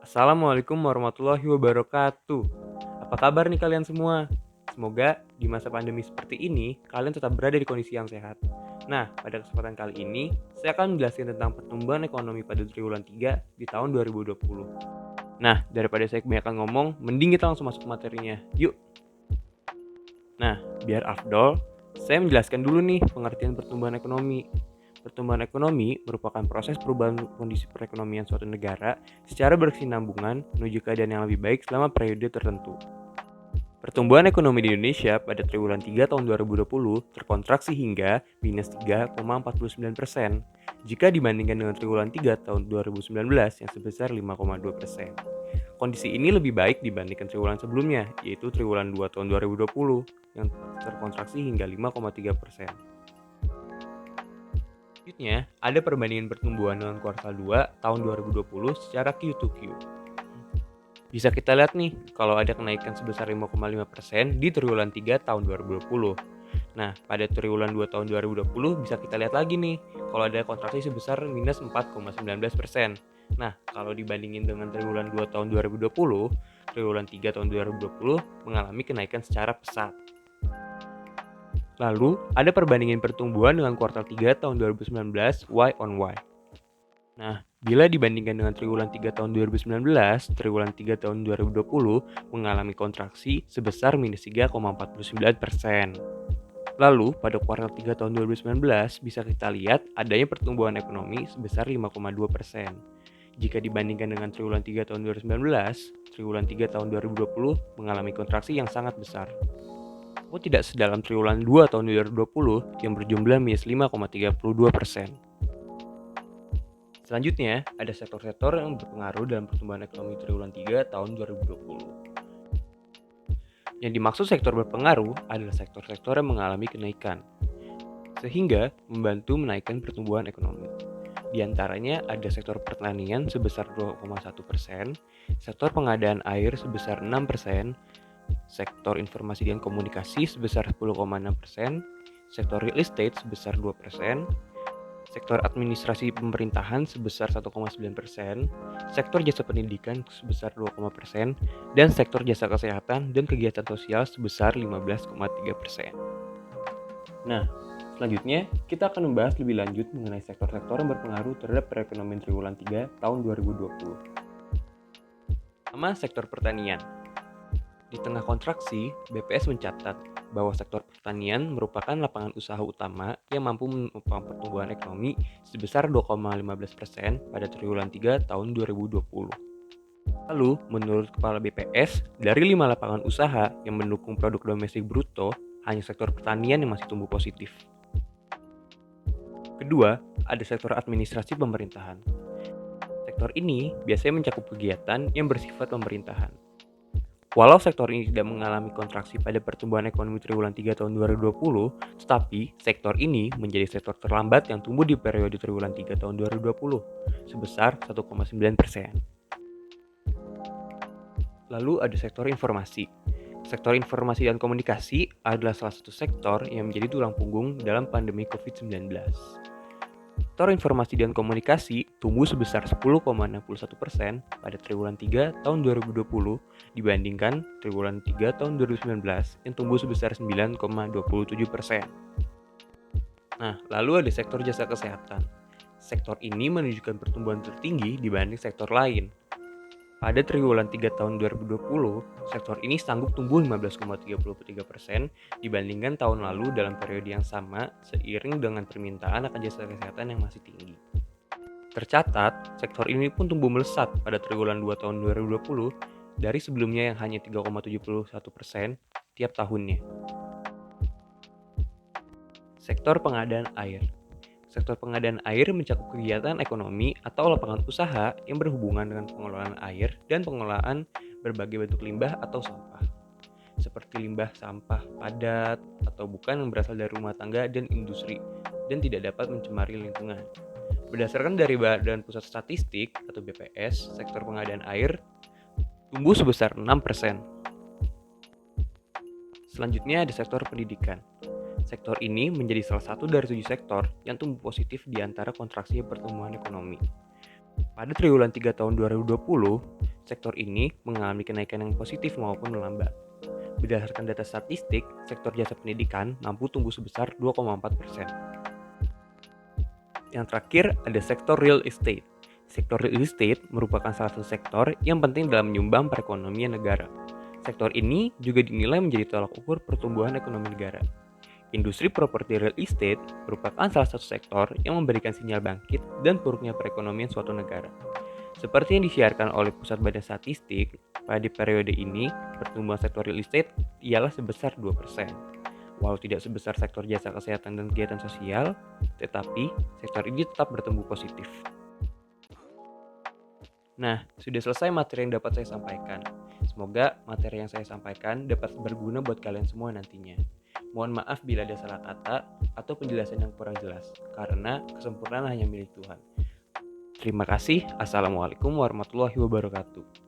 Assalamualaikum warahmatullahi wabarakatuh. Apa kabar nih kalian semua? Semoga di masa pandemi seperti ini, kalian tetap berada di kondisi yang sehat. Nah, pada kesempatan kali ini, saya akan menjelaskan tentang pertumbuhan ekonomi pada triwulan 3 di tahun 2020. Nah, daripada saya kebanyakan ngomong, mending kita langsung masuk ke materinya. Yuk! Nah, biar afdol, saya menjelaskan dulu nih pengertian pertumbuhan ekonomi. Pertumbuhan ekonomi merupakan proses perubahan kondisi perekonomian suatu negara secara berkesinambungan menuju keadaan yang lebih baik selama periode tertentu. Pertumbuhan ekonomi di Indonesia pada triwulan 3 tahun 2020 terkontraksi hingga minus 3,49% jika dibandingkan dengan triwulan 3 tahun 2019 yang sebesar 5,2%. Kondisi ini lebih baik dibandingkan triwulan sebelumnya, yaitu triwulan 2 tahun 2020 yang terkontraksi hingga 5,3%. Selanjutnya, ada perbandingan pertumbuhan dengan kuartal 2 tahun 2020 secara Q2Q. Bisa kita lihat nih, kalau ada kenaikan sebesar 5,5% di triwulan 3 tahun 2020. Nah, pada triwulan 2 tahun 2020 bisa kita lihat lagi nih, kalau ada kontraksi sebesar minus 4,19%. Nah, kalau dibandingin dengan triwulan 2 tahun 2020, triwulan 3 tahun 2020 mengalami kenaikan secara pesat. Lalu, ada perbandingan pertumbuhan dengan kuartal 3 tahun 2019 Y on Y. Nah, bila dibandingkan dengan triwulan 3 tahun 2019, triwulan 3 tahun 2020 mengalami kontraksi sebesar minus 3,49%. Lalu, pada kuartal 3 tahun 2019 bisa kita lihat adanya pertumbuhan ekonomi sebesar 5,2%. Jika dibandingkan dengan triwulan 3 tahun 2019, triwulan 3 tahun 2020 mengalami kontraksi yang sangat besar. Namun tidak sedalam triwulan 2 tahun 2020 yang berjumlah minus 5,32%. Selanjutnya, ada sektor-sektor yang berpengaruh dalam pertumbuhan ekonomi triwulan 3 tahun 2020. Yang dimaksud sektor berpengaruh adalah sektor-sektor yang mengalami kenaikan, sehingga membantu menaikkan pertumbuhan ekonomi. Di antaranya ada sektor pertanian sebesar 2,1%, sektor pengadaan air sebesar 6%, sektor informasi dan komunikasi sebesar 10,6%, sektor real estate sebesar 2%, sektor administrasi pemerintahan sebesar 1,9%, sektor jasa pendidikan sebesar 2,%, dan sektor jasa kesehatan dan kegiatan sosial sebesar 15,3%. Nah, selanjutnya kita akan membahas lebih lanjut mengenai sektor-sektor yang berpengaruh terhadap perekonomian triwulan 3 tahun 2020. Pertama, sektor pertanian. Di tengah kontraksi, BPS mencatat bahwa sektor pertanian merupakan lapangan usaha utama yang mampu menopang pertumbuhan ekonomi sebesar 2,15% pada triwulan 3 tahun 2020. Lalu, menurut Kepala BPS, dari 5 lapangan usaha yang mendukung produk domestik bruto, hanya sektor pertanian yang masih tumbuh positif. Kedua, ada sektor administrasi pemerintahan. Sektor ini biasanya mencakup kegiatan yang bersifat pemerintahan. Walau sektor ini tidak mengalami kontraksi pada pertumbuhan ekonomi triwulan 3 tahun 2020, tetapi sektor ini menjadi sektor terlambat yang tumbuh di periode triwulan 3 tahun 2020, sebesar 1,9%. Lalu ada sektor informasi. Sektor informasi dan komunikasi adalah salah satu sektor yang menjadi tulang punggung dalam pandemi COVID-19. Sektor informasi dan komunikasi tumbuh sebesar 10,61% pada triwulan 3 tahun 2020 dibandingkan triwulan 3 tahun 2019 yang tumbuh sebesar 9,27%. Nah, lalu ada sektor jasa kesehatan. Sektor ini menunjukkan pertumbuhan tertinggi dibanding sektor lain. Pada triwulan 3 tahun 2020, sektor ini sanggup tumbuh 15,33% dibandingkan tahun lalu dalam periode yang sama seiring dengan permintaan akan jasa kesehatan yang masih tinggi. Tercatat, sektor ini pun tumbuh melesat pada triwulan 2 tahun 2020 dari sebelumnya yang hanya 3,71% tiap tahunnya. Sektor pengadaan air. Sektor pengadaan air mencakup kegiatan ekonomi atau lapangan usaha yang berhubungan dengan pengelolaan air dan pengelolaan berbagai bentuk limbah atau sampah, seperti limbah sampah padat atau bukan yang berasal dari rumah tangga dan industri dan tidak dapat mencemari lingkungan. Berdasarkan dari Badan Pusat Statistik atau BPS, sektor pengadaan air tumbuh sebesar 6%. Selanjutnya ada sektor pendidikan. Sektor ini menjadi salah satu dari 7 sektor yang tumbuh positif di antara kontraksi pertumbuhan ekonomi. Pada triwulan 3 tahun 2020, sektor ini mengalami kenaikan yang positif maupun melambat. Berdasarkan data statistik, sektor jasa pendidikan mampu tumbuh sebesar 2,4%. Yang terakhir ada sektor real estate. Sektor real estate merupakan salah satu sektor yang penting dalam menyumbang perekonomian negara. Sektor ini juga dinilai menjadi tolak ukur pertumbuhan ekonomi negara. Industri properti real estate merupakan salah satu sektor yang memberikan sinyal bangkit dan buruknya perekonomian suatu negara. Seperti yang disiarkan oleh Pusat Badan Statistik, pada periode ini pertumbuhan sektor real estate ialah sebesar 2%. Walau tidak sebesar sektor jasa kesehatan dan kegiatan sosial, tetapi sektor ini tetap bertumbuh positif. Nah, sudah selesai materi yang dapat saya sampaikan. Semoga materi yang saya sampaikan dapat berguna buat kalian semua nantinya. Mohon maaf bila ada salah kata atau penjelasan yang kurang jelas, karena kesempurnaan hanya milik Tuhan. Terima kasih. Assalamualaikum warahmatullahi wabarakatuh.